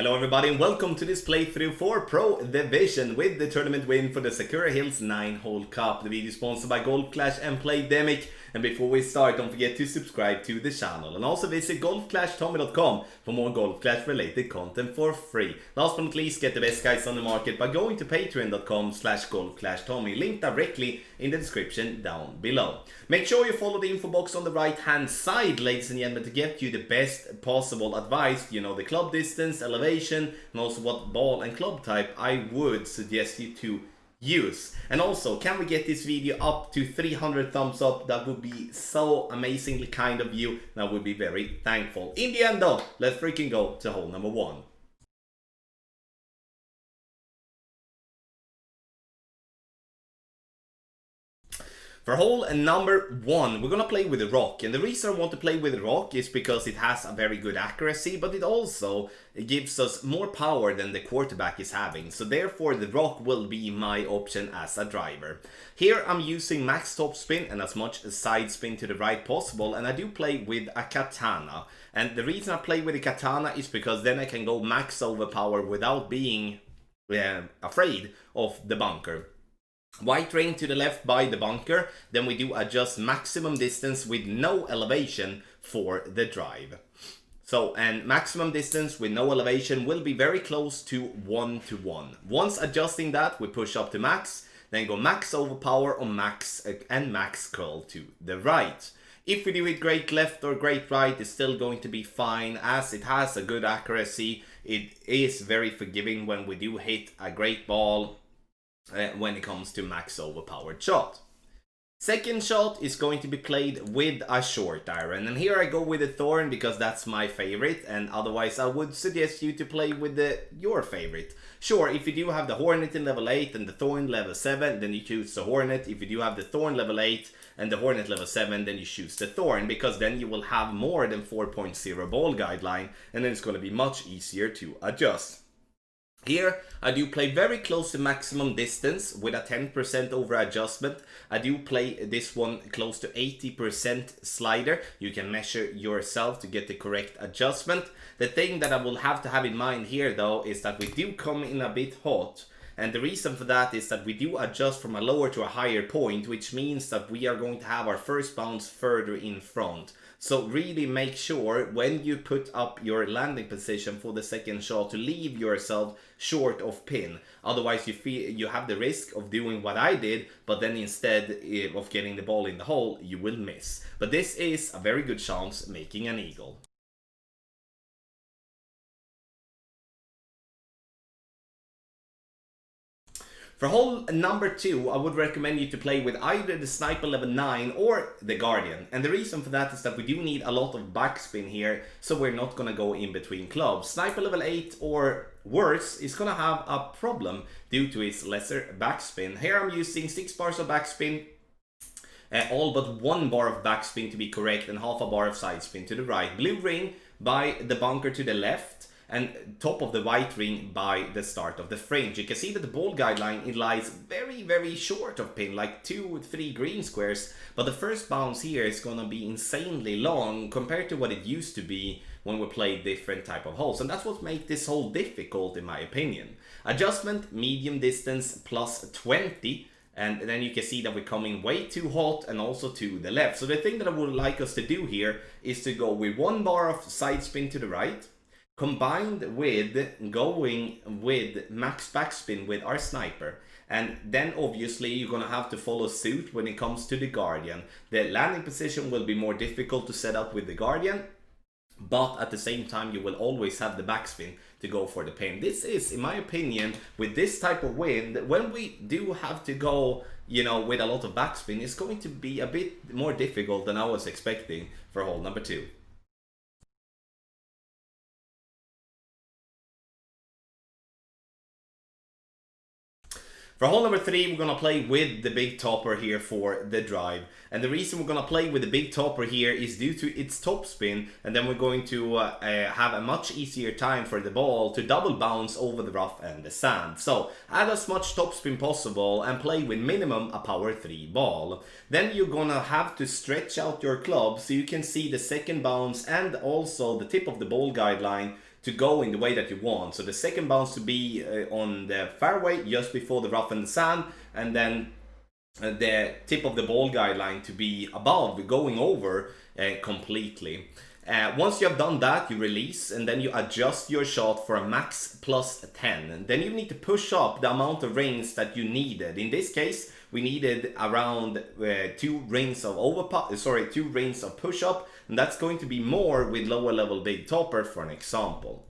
Hello everybody and welcome to this playthrough for Pro Division with the tournament win for the Sakura Hills 9-hole cup. The video is sponsored by Golf Clash and Playdemic. And before we start, don't forget to subscribe to the channel and also visit golfclashtommy.com for more Golf Clash related content for free. Last but not least, get the best guys on the market by going to patreon.com/golfclashtommy, linked directly in the description down below. Make sure you follow the info box on the right hand side, ladies and gentlemen, to get you the best possible advice. You know, the club distance, elevation, and also what ball and club type I would suggest you to use. And also, can we get this video up to 300 thumbs up? That would be so amazingly kind of you, and I would be very thankful. In the end though, let's freaking go to hole number 1. For hole number 1, we're gonna play with the rock, and the reason I want to play with the rock is because it has a very good accuracy, but it also gives us more power than the quarterback is having, so therefore the rock will be my option as a driver. Here I'm using max topspin and as much side spin to the right possible, and I do play with a katana. And the reason I play with a katana is because then I can go max overpower without being afraid of the bunker. White ring to the left by the bunker, then we do adjust maximum distance with no elevation for the drive. So, and maximum distance with no elevation will be very close to 1-to-1. Once adjusting that, we push up to max, then go max overpower on max and max curl to the right. If we do it great left or great right, it's still going to be fine as it has a good accuracy. It is very forgiving when we do hit a great ball when it comes to max overpowered shot. Second shot is going to be played with a short iron, and here I go with the thorn because that's my favorite, and otherwise I would suggest you to play with your favorite. Sure, if you do have the hornet in level 8 and the thorn level 7, then you choose the hornet. If you do have the thorn level 8 and the hornet level 7, then you choose the thorn, because then you will have more than 4.0 ball guideline, and then it's going to be much easier to adjust. Here, I do play very close to maximum distance with a 10% over adjustment. I do play this one close to 80% slider. You can measure yourself to get the correct adjustment. The thing that I will have to have in mind here though is that we do come in a bit hot. And the reason for that is that we do adjust from a lower to a higher point, which means that we are going to have our first bounce further in front. So really make sure when you put up your landing position for the second shot to leave yourself short of pin. Otherwise you have the risk of doing what I did, but then instead of getting the ball in the hole, you will miss. But this is a very good chance making an eagle. For hole number 2, I would recommend you to play with either the sniper level 9 or the guardian. And the reason for that is that we do need a lot of backspin here, so we're not going to go in between clubs. Sniper level 8 or worse is going to have a problem due to its lesser backspin. Here I'm using 6 bars of backspin, all but 1 bar of backspin to be correct, and half a bar of side spin to the right. Blue ring by the bunker to the left, and top of the white ring by the start of the fringe. You can see that the ball guideline, it lies very short of pin, like 2-3 green squares, but the first bounce here is gonna be insanely long compared to what it used to be when we played different type of holes, and that's what makes this hole difficult in my opinion. Adjustment, medium distance plus 20, and then you can see that we're coming way too hot and also to the left. So the thing that I would like us to do here is to go with 1 bar of side spin to the right, combined with going with max backspin with our sniper. And then obviously you're gonna have to follow suit when it comes to the guardian. The landing position will be more difficult to set up with the guardian, but at the same time you will always have the backspin to go for the pin. This is, in my opinion, with this type of wind, when we do have to go, you know, with a lot of backspin, it's going to be a bit more difficult than I was expecting for hole number 2. For hole number 3, we're going to play with the big topper here for the drive. And the reason we're going to play with the big topper here is due to its topspin, and then we're going to have a much easier time for the ball to double bounce over the rough and the sand. So add as much topspin possible and play with minimum a power 3 ball. Then you're going to have to stretch out your club so you can see the second bounce and also the tip of the ball guideline to go in the way that you want. So the second bounce to be on the fairway just before the rough and the sand, and then the tip of the ball guideline to be above, going over completely. Once you have done that, you release and then you adjust your shot for a max plus 10. And then you need to push up the amount of rings that you needed. In this case, we needed around 2 rings of push up, and that's going to be more with lower level big topper for an example.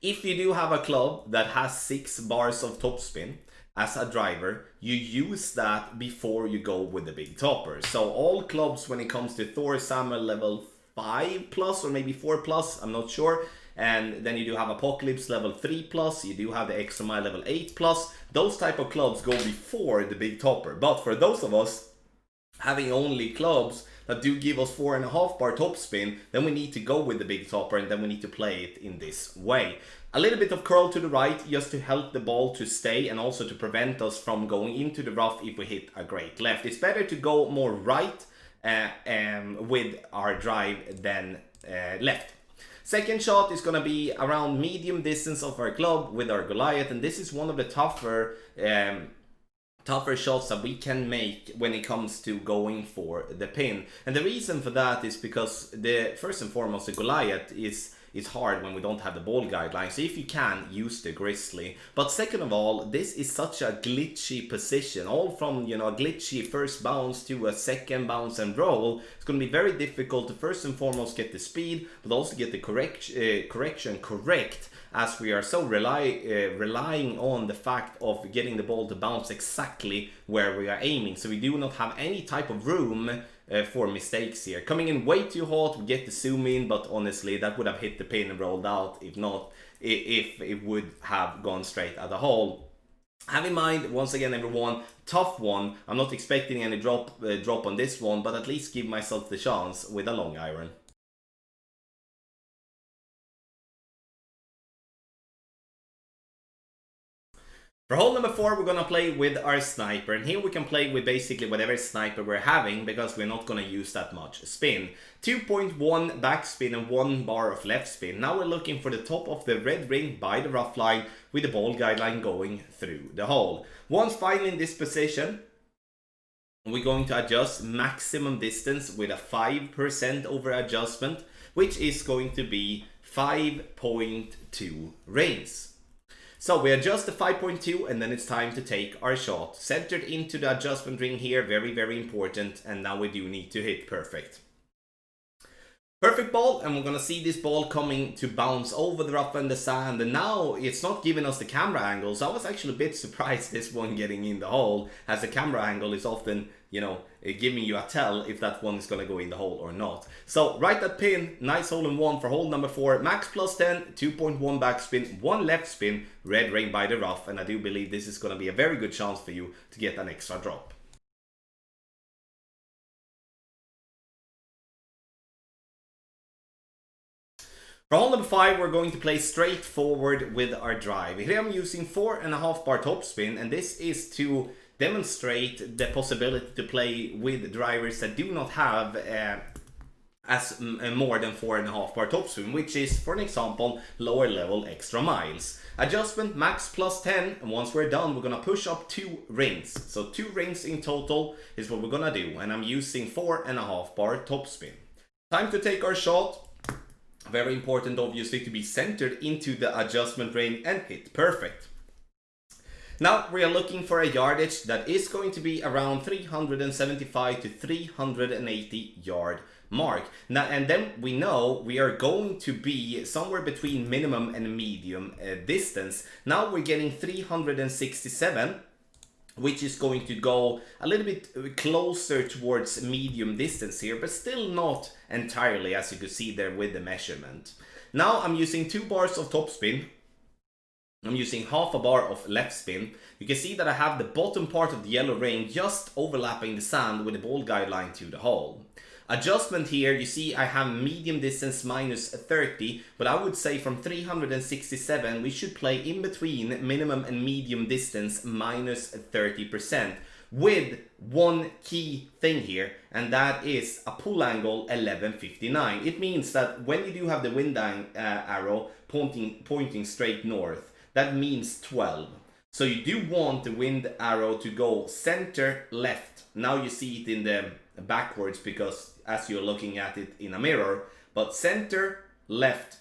If you do have a club that has 6 bars of topspin as a driver, you use that before you go with the big topper. So all clubs, when it comes to Thor Samuel level 5 plus or maybe 4 plus, I'm not sure, and then you do have Apocalypse level 3 plus, you do have the Extra Mile level 8 plus, those type of clubs go before the big topper. But for those of us having only clubs that do give us 4.5 bar topspin, then we need to go with the big topper, and then we need to play it in this way. A little bit of curl to the right just to help the ball to stay and also to prevent us from going into the rough if we hit a great left. It's better to go more right with our drive than left. Second shot is going to be around medium distance of our club with our Goliath, and this is one of the tougher shots that we can make when it comes to going for the pin. And the reason for that is because first and foremost, the Goliath is hard when we don't have the ball guideline. So if you can, use the Grizzly. But second of all, this is such a glitchy position. All from, a glitchy first bounce to a second bounce and roll. It's going to be very difficult to first and foremost get the speed, but also get the correction correct, as we are so relying on the fact of getting the ball to bounce exactly where we are aiming. So we do not have any type of room for mistakes here. Coming in way too hot, we get the zoom in, but honestly that would have hit the pin and rolled out if it would have gone straight at the hole. Have in mind, once again everyone, tough one. I'm not expecting any drop on this one, but at least give myself the chance with a long iron. For hole number 4, we're going to play with our sniper, and here we can play with basically whatever sniper we're having, because we're not going to use that much spin. 2.1 backspin and 1 bar of left spin. Now we're looking for the top of the red ring by the rough line with the ball guideline going through the hole. Once finally in this position, we're going to adjust maximum distance with a 5% over adjustment, which is going to be 5.2 rings. So we adjust the 5.2 and then it's time to take our shot. Centered into the adjustment ring here, very, very important. And now we do need to hit perfect. Perfect ball, and we're going to see this ball coming to bounce over the rough and the sand. And now it's not giving us the camera angle, so I was actually a bit surprised this one getting in the hole, as the camera angle is often, giving you a tell if that one is going to go in the hole or not. So right that pin, nice hole in one for hole number 4. Max plus 10, 2.1 backspin, 1 left spin, red ring by the rough, and I do believe this is going to be a very good chance for you to get an extra drop. For hole number 5, we're going to play straight forward with our drive. Here I'm using 4.5 bar topspin, and this is to demonstrate the possibility to play with drivers that do not have more than 4.5 bar topspin, which is, for an example, lower level extra miles. Adjustment max plus 10, and once we're done, we're gonna push up 2 rings. So 2 rings in total is what we're gonna do, and I'm using 4.5 bar topspin. Time to take our shot. Very important, obviously, to be centered into the adjustment ring and hit perfect. Now we are looking for a yardage that is going to be around 375 to 380 yard mark. Now, and then we know we are going to be somewhere between minimum and medium distance. Now we're getting 367, which is going to go a little bit closer towards medium distance here, but still not entirely, as you can see there with the measurement. Now I'm using 2 bars of topspin. I'm using half a bar of left spin. You can see that I have the bottom part of the yellow ring just overlapping the sand with the ball guideline to the hole. Adjustment here, you see I have medium distance minus 30, but I would say from 367 we should play in between minimum and medium distance minus 30%. with one key thing here, and that is a pull angle 1159. It means that when you do have the wind arrow pointing straight north, that means 12. So you do want the wind arrow to go center left. Now you see it in the backwards because as you're looking at it in a mirror, but center left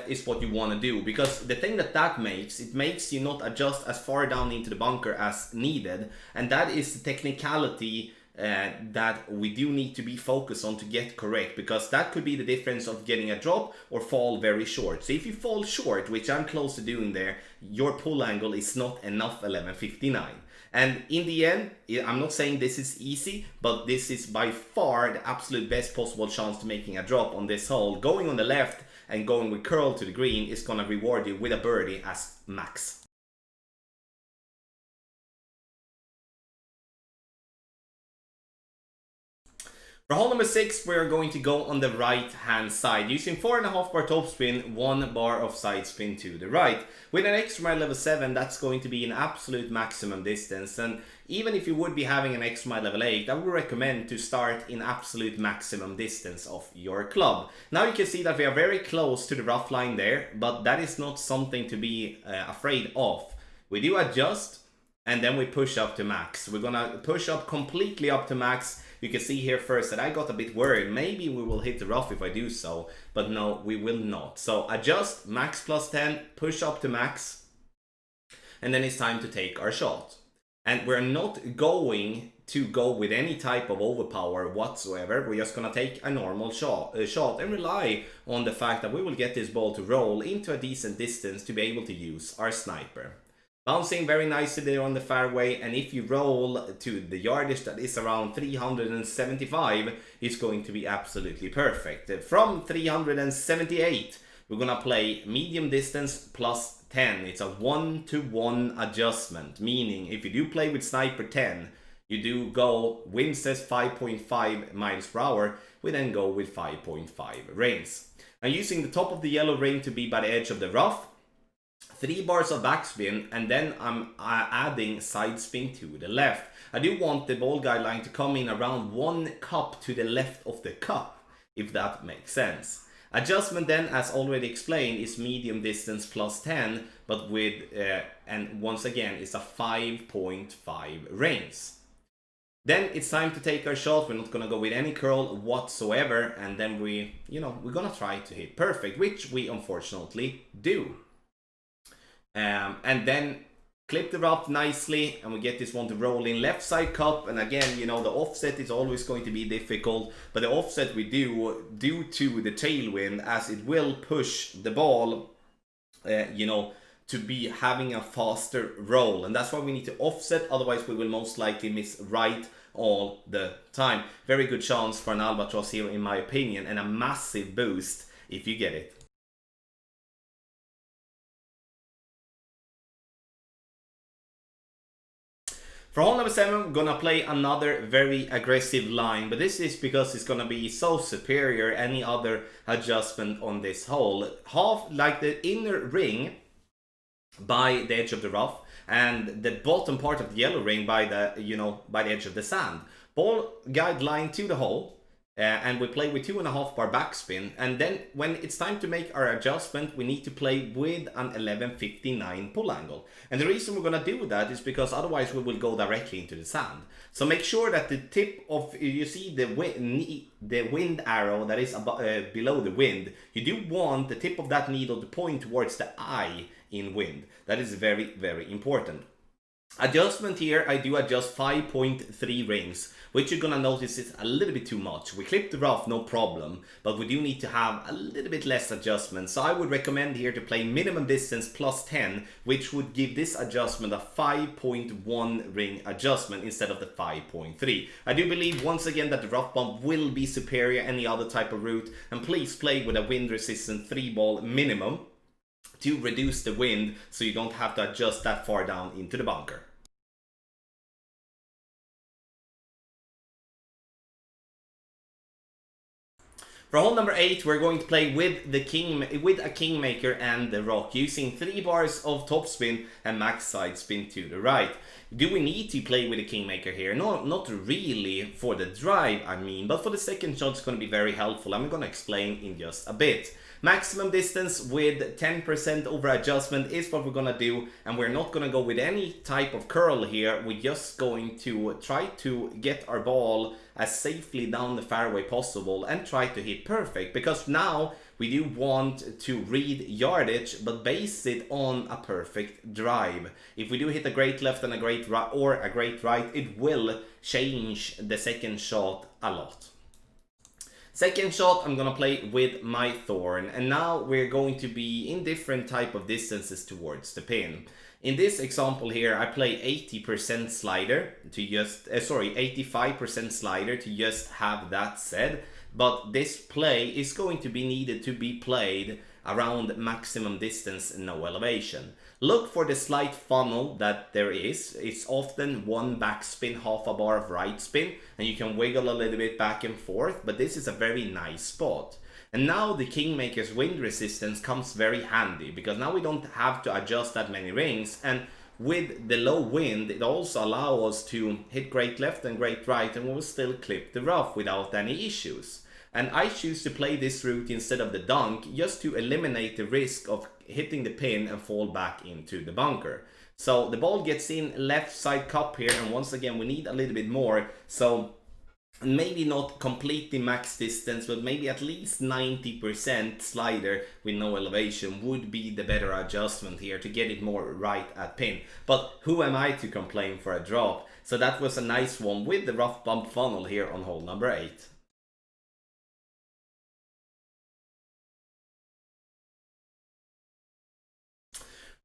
is what you want to do, because the thing that makes, it makes you not adjust as far down into the bunker as needed, and that is the technicality that we do need to be focused on to get correct, because that could be the difference of getting a drop or fall very short. So if you fall short, which I'm close to doing there, your pull angle is not enough 1159. And in the end, I'm not saying this is easy, but this is by far the absolute best possible chance to making a drop on this hole. Going on the left and going with curl to the green is gonna reward you with a birdie as max. For hole number 6, we're going to go on the right hand side using 4.5 bar topspin, 1 bar of side spin to the right. With an extra mile level 7, that's going to be an absolute maximum distance, and even if you would be having an extra mile level 8, I would recommend to start in absolute maximum distance of your club. Now you can see that we are very close to the rough line there, but that is not something to be afraid of. We do adjust and then we push up to max. We're gonna push up completely up to max. You can see here first that I got a bit worried. Maybe we will hit the rough if I do so, but no, we will not. So adjust, max plus 10, push up to max, and then it's time to take our shot. And we're not going to go with any type of overpower whatsoever. We're just gonna take a normal shot and rely on the fact that we will get this ball to roll into a decent distance to be able to use our sniper. Bouncing very nicely there on the fairway, and if you roll to the yardage that is around 375, it's going to be absolutely perfect. From 378, we're gonna play medium distance plus 10. It's a 1-to-1 adjustment, meaning if you do play with sniper 10, you do go, wind says 5.5 miles per hour, we then go with 5.5 rings. I'm using the top of the yellow ring to be by the edge of the rough, 3 bars of backspin, and then I'm adding side spin to the left. I do want the ball guideline to come in around 1 cup to the left of the cup, if that makes sense. Adjustment then, as already explained, is medium distance plus 10, but with, and once again, it's a 5.5 rings. Then it's time to take our shot. We're not gonna go with any curl whatsoever, and then we're gonna try to hit perfect, which we unfortunately do. And then clip the rough nicely, and we get this one to roll in left side cup. And again, the offset is always going to be difficult, but the offset we do due to the tailwind, as it will push the ball to be having a faster roll, and that's why we need to offset, otherwise we will most likely miss right all the time. Very good chance for an albatross here in my opinion, and a massive boost if you get it. For hole number 7, we're gonna play another very aggressive line, but this is because it's gonna be so superior any other adjustment on this hole. Half like the inner ring by the edge of the rough, and the bottom part of the yellow ring by the by the edge of the sand. Ball guide line to the hole. And we play with 2.5 bar backspin, and then when it's time to make our adjustment, we need to play with an 1159 pull angle. And the reason we're gonna do that is because otherwise we will go directly into the sand. So make sure that the tip of, you see the wind arrow that is below the wind, you do want the tip of that needle to point towards the eye in wind. That is very, very important. Adjustment here, I do adjust 5.3 rings, which you're gonna notice is a little bit too much. We clip the rough, no problem, but we do need to have a little bit less adjustment. So I would recommend here to play minimum distance plus 10, which would give this adjustment a 5.1 ring adjustment instead of the 5.3. I do believe once again that the rough bump will be superior any other type of route, and please play with a wind resistant 3-ball minimum to reduce the wind so you don't have to adjust that far down into the bunker. For hole number 8, we're going to play with a kingmaker and the rock, using 3 bars of topspin and max side spin to the right. Do we need to play with a kingmaker here? No, not really for the drive, I mean, but for the second shot it's going to be very helpful. I'm going to explain in just a bit. Maximum distance with 10% over adjustment is what we're going to do, and we're not going to go with any type of curl here. We're just going to try to get our ball as safely down the fairway possible and try to hit perfect, because now we do want to read yardage but base it on a perfect drive. If we do hit a great left and a great right, or a great right, it will change the second shot a lot. Second shot, I'm gonna play with my thorn, and now we're going to be in different type of distances towards the pin. In this example here, I play 80% slider to just, 85% slider to just have that said. But this play is going to be needed to be played around maximum distance and no elevation. Look for the slight funnel that there is. It's often one backspin, half a bar of right spin, and you can wiggle a little bit back and forth, but this is a very nice spot. And now the Kingmaker's wind resistance comes very handy, because now we don't have to adjust that many rings, and with the low wind it also allows us to hit great left and great right, and we'll still clip the rough without any issues. And I choose to play this route instead of the dunk, just to eliminate the risk of hitting the pin and fall back into the bunker. So the ball gets in left side cup here, and once again we need a little bit more, so maybe not completely max distance, but maybe at least 90% slider with no elevation would be the better adjustment here to get it more right at pin. But who am I to complain for a drop? So that was a nice one with the rough bump funnel here on hole number 8.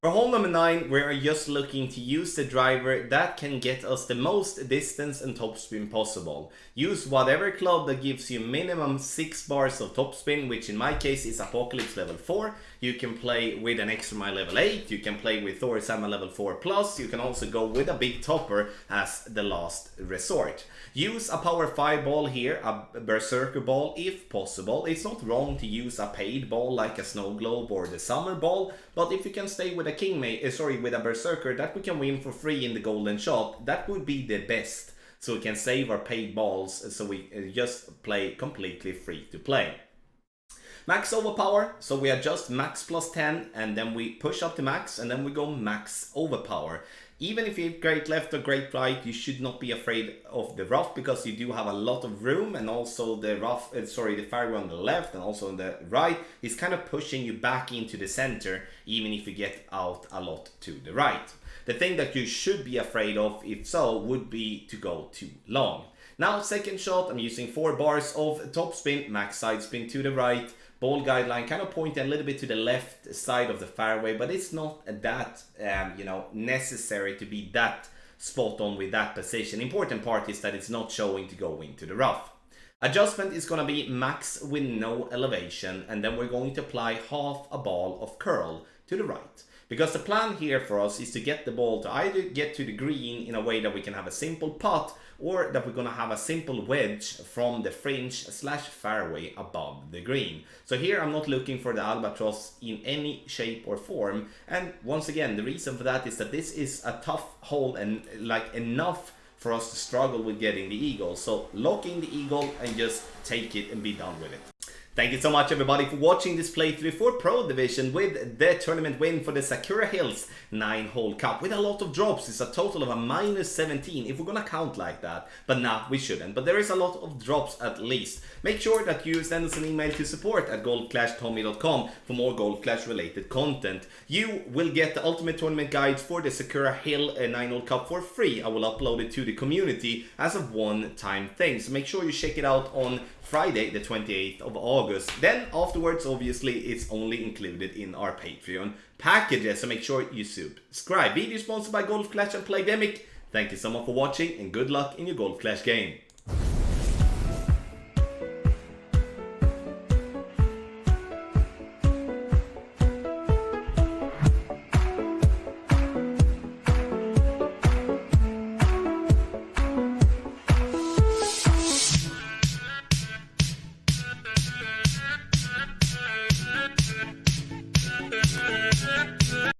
For hole number 9, we're just looking to use the driver that can get us the most distance and topspin possible. Use whatever club that gives you minimum 6 bars of topspin, which in my case is Apocalypse level 4. You can play with an Extra Mile level 8, you can play with Thor Sama level 4+, you can also go with a big topper as the last resort. Use a power 5 ball here, a berserker ball if possible. It's not wrong to use a paid ball like a snow globe or the summer ball, but if you can stay with a with a berserker that we can win for free in the golden shot, that would be the best. So we can save our paid balls, so we just play completely free to play. Max overpower, so we adjust max plus 10 and then we push up to max and then we go max overpower. Even if you hit great left or great right, you should not be afraid of the rough, because you do have a lot of room, and also the rough, the fairway on the left and also on the right is kind of pushing you back into the center, even if you get out a lot to the right. The thing that you should be afraid of, if so, would be to go too long. Now, second shot, I'm using 4 bars of topspin, max side spin to the right, ball guideline kind of pointing a little bit to the left side of the fairway, but it's not that necessary to be that spot on with that position. Important part is that it's not showing to go into the rough. Adjustment is going to be max with no elevation, and then we're going to apply half a ball of curl to the right. Because the plan here for us is to get the ball to either get to the green in a way that we can have a simple putt, or that we're going to have a simple wedge from the fringe / fairway above the green. So here I'm not looking for the albatross in any shape or form. And once again, the reason for that is that this is a tough hole, and like enough for us to struggle with getting the eagle. So lock in the eagle and just take it and be done with it. Thank you so much everybody for watching this playthrough for Pro Division with the tournament win for the Sakura Hills 9-hole cup with a lot of drops. It's a total of a -17 if we're gonna count like that, but nah, we shouldn't. But there is a lot of drops at least. Make sure that you send us an email to support@golfclashtommy.com for more Golf Clash related content. You will get the ultimate tournament guides for the Sakura Hill 9-hole cup for free. I will upload it to the community as a one-time thing, so make sure you check it out on Friday the 28th of August. Then afterwards, obviously, it's only included in our Patreon packages, so make sure you subscribe. Video sponsored by Golf Clash and Playdemic. Thank you so much for watching, and good luck in your Golf Clash game.